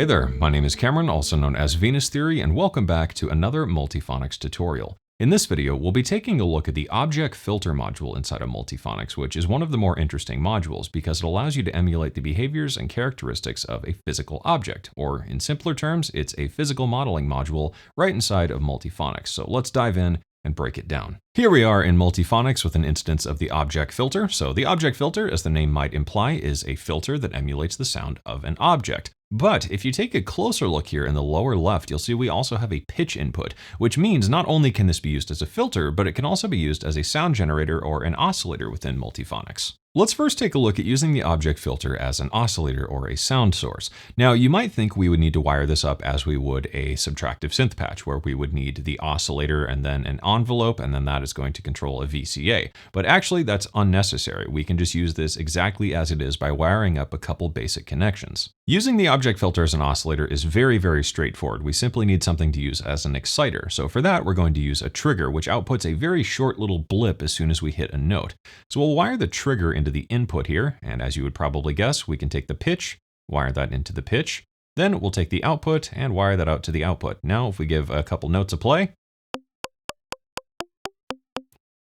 Hey there, my name is Cameron, also known as Venus Theory, and welcome back to another Multiphonics tutorial. In this video, we'll be taking a look at the Objeq Filter module inside of Multiphonics, which is one of the more interesting modules because it allows you to emulate the behaviors and characteristics of a physical object, or in simpler terms, it's a physical modeling module right inside of Multiphonics. So let's dive in and break it down. Here we are in Multiphonics with an instance of the Objeq Filter. So the Objeq Filter, as the name might imply, is a filter that emulates the sound of an object. But if you take a closer look here in the lower left, you'll see we also have a pitch input, which means not only can this be used as a filter, but it can also be used as a sound generator or an oscillator within Multiphonics. Let's first take a look at using the Objeq Filter as an oscillator or a sound source. Now, you might think we would need to wire this up as we would a subtractive synth patch, where we would need the oscillator and then an envelope, and then that is going to control a VCA. But actually, that's unnecessary. We can just use this exactly as it is by wiring up a couple basic connections. Using the Objeq Filter as an oscillator is very, very straightforward. We simply need something to use as an exciter. So for that, we're going to use a trigger, which outputs a very short little blip as soon as we hit a note. So we'll wire the trigger into the input here, and as you would probably guess, we can take the pitch, wire that into the pitch, then we'll take the output and wire that out to the output. Now, if we give a couple notes a play,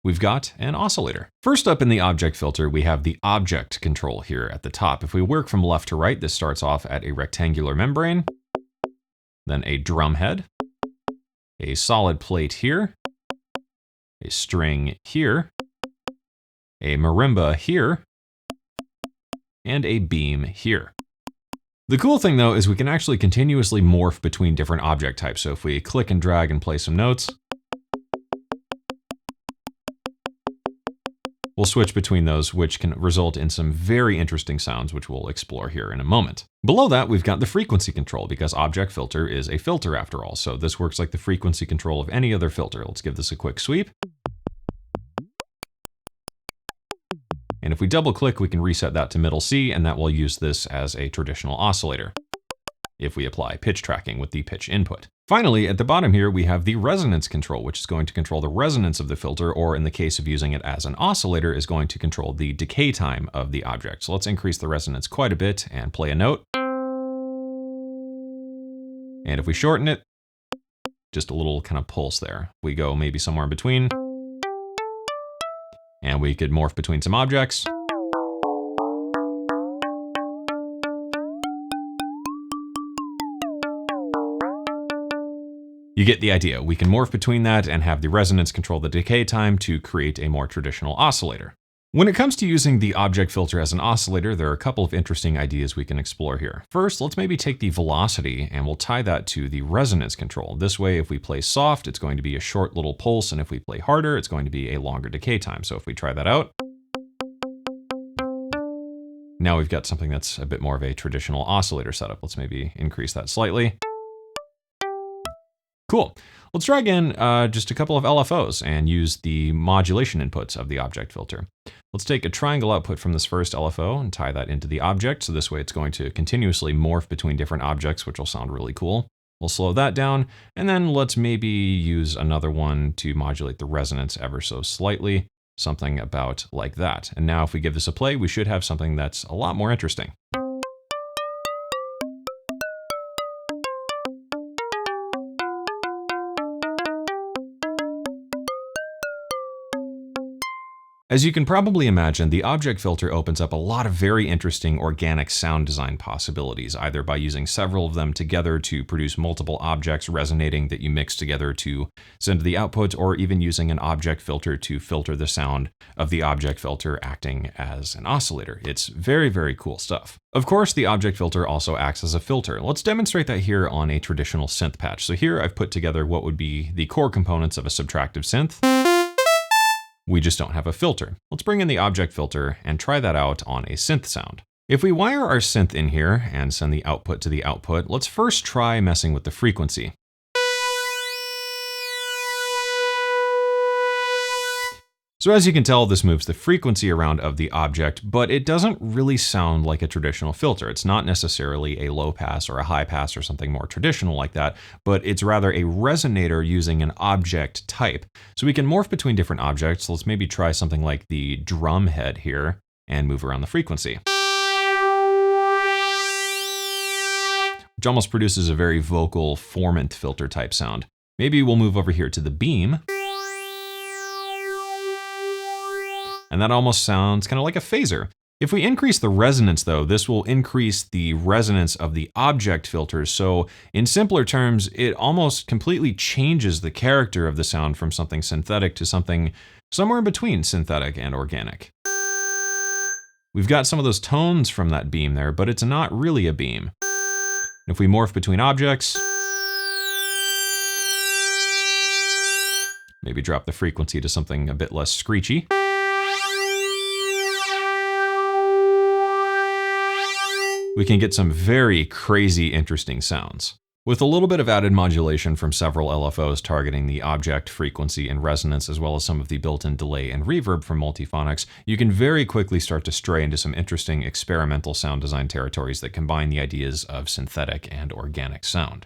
we've got an oscillator. First up in the Objeq Filter, we have the object control here at the top. If we work from left to right, this starts off at a rectangular membrane, then a drum head, a solid plate here, a string here, a marimba here, and a beam here. The cool thing though is we can actually continuously morph between different object types. So if we click and drag and play some notes, we'll switch between those, which can result in some very interesting sounds, which we'll explore here in a moment. Below that, we've got the frequency control because Objeq Filter is a filter after all. So this works like the frequency control of any other filter. Let's give this a quick sweep. And if we double click, we can reset that to middle C, and that will use this as a traditional oscillator if we apply pitch tracking with the pitch input. Finally, at the bottom here, we have the resonance control, which is going to control the resonance of the filter, or in the case of using it as an oscillator, is going to control the decay time of the object. So let's increase the resonance quite a bit and play a note. And if we shorten it, just a little kind of pulse there. We go maybe somewhere in between. And we could morph between some objects. You get the idea. We can morph between that and have the resonance control the decay time to create a more traditional oscillator. When it comes to using the Objeq Filter as an oscillator, there are a couple of interesting ideas we can explore here. First, let's maybe take the velocity and we'll tie that to the resonance control. This way, if we play soft, it's going to be a short little pulse, and if we play harder, it's going to be a longer decay time. So if we try that out, now we've got something that's a bit more of a traditional oscillator setup. Let's maybe increase that slightly. Cool. Let's drag in just a couple of LFOs and use the modulation inputs of the Objeq Filter. Let's take a triangle output from this first LFO and tie that into the object. So this way it's going to continuously morph between different objects, which will sound really cool. We'll slow that down, and then let's maybe use another one to modulate the resonance ever so slightly, something about like that. And now if we give this a play, we should have something that's a lot more interesting. As you can probably imagine, the Objeq Filter opens up a lot of very interesting organic sound design possibilities, either by using several of them together to produce multiple objects resonating that you mix together to send to the output, or even using an Objeq Filter to filter the sound of the Objeq Filter acting as an oscillator. It's very, very cool stuff. Of course, the Objeq Filter also acts as a filter. Let's demonstrate that here on a traditional synth patch. So here I've put together what would be the core components of a subtractive synth. We just don't have a filter. Let's bring in the Objeq Filter and try that out on a synth sound. If we wire our synth in here and send the output to the output, let's first try messing with the frequency. So as you can tell, this moves the frequency around of the object, but it doesn't really sound like a traditional filter. It's not necessarily a low pass or a high pass or something more traditional like that, but it's rather a resonator using an object type. So we can morph between different objects. Let's maybe try something like the drumhead here and move around the frequency, which almost produces a very vocal formant filter type sound. Maybe we'll move over here to the beam. And that almost sounds kind of like a phaser. If we increase the resonance though, this will increase the resonance of the object filters. So in simpler terms, it almost completely changes the character of the sound from something synthetic to something somewhere in between synthetic and organic. We've got some of those tones from that beam there, but it's not really a beam. If we morph between objects, maybe drop the frequency to something a bit less screechy. We can get some very crazy, interesting sounds. With a little bit of added modulation from several LFOs targeting the object, frequency, and resonance, as well as some of the built-in delay and reverb from Multiphonics, you can very quickly start to stray into some interesting experimental sound design territories that combine the ideas of synthetic and organic sound.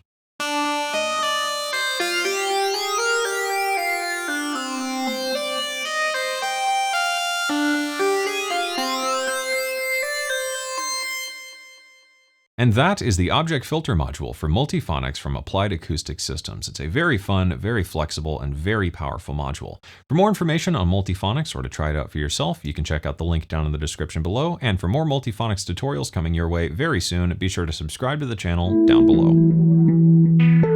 And that is the Object Filter module for Multiphonics from Applied Acoustic Systems. It's a very fun, very flexible, and very powerful module. For more information on Multiphonics or to try it out for yourself, you can check out the link down in the description below. And for more Multiphonics tutorials coming your way very soon, be sure to subscribe to the channel down below.